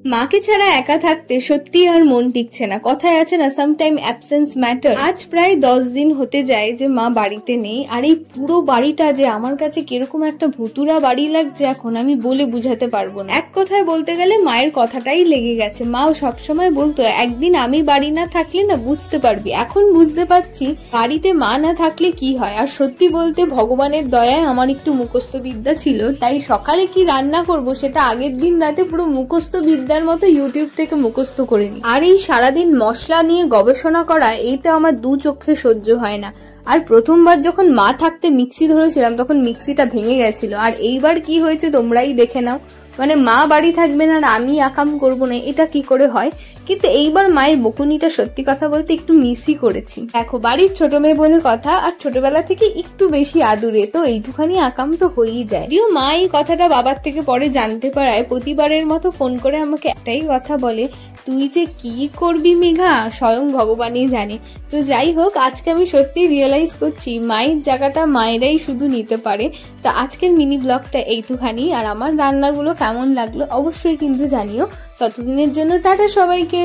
মাকে ছাড়া একা থাকতে সত্যি আর মন টিকছে না। কথায় আছে না, সামটাইম অ্যাবসেন্স ম্যাটার। আজ প্রায় 10 দিন হতে যায় যে মা বাড়িতে নেই, আর এই পুরো বাড়িটা যে আমার কাছে কিরকম একটা ভুতুরা বাড়ি লাগছে এখন আমি বলে বুঝাতে পারবো না। এক কথায় বলতে গেলে মায়ের কথাটাই লেগে গেছে। মাও সবসময় বলতো একদিন আমি বাড়ি না থাকলে না বুঝতে পারবি। এখন বুঝতে পারছি বাড়িতে মা না থাকলে কি হয়। আর সত্যি বলতে ভগবানের দয়ায় আমার একটু মুখস্থ বিদ্যা ছিল, তাই সকালে কি রান্না করব সেটা আগের দিন রাতে পুরো মুখস্থ বিদ্যার মতো ইউটিউব থেকে মুখস্থ করে নি। আর এই সারাদিন মশলা নিয়ে গবেষণা করা এইটা আমার দু চোখে সহ্য হয় না। আর প্রথমবার যখন মা থাকতে মিক্সি ধরেছিলাম তখন মিক্সিটা ভেঙে গেছিল, আর এইবার কি হয়েছে তোমরাই দেখে নাও। মানে মা বাড়ি থাকবে না আর আমি আকাম করবো না, এটা কি করে হয়। কিন্তু এইবার মায়ের বকুনিটা সত্যি কথা বলতে একটু মিসই করেছি। দেখো বাড়ির ছোট মেয়ে বলে কথা, আর ছোটবেলা থেকে একটু বেশি আদুরে, তো এইটুখানি আকাম তো হয়েই যায়। যদিও মা এই কথাটা বাবার থেকে পরে জানতে পারায় প্রতিবারের মতো ফোন করে আমাকে একটাই কথা বলে, তুই যে কি করবি মেঘা স্বয়ং ভগবানই জানে। তো যাই হোক, আজকে আমি সত্যি রিয়েলাইজ করছি মায়ের জায়গাটা মায়েরাই শুধু নিতে পারে। তো আজকের মিনি ব্লগটা এইটুখানি, আর আমার রান্নাগুলো কেমন লাগলো অবশ্যই কিন্তু জানিও। ততদিনের জন্য টাটা সবাইকে।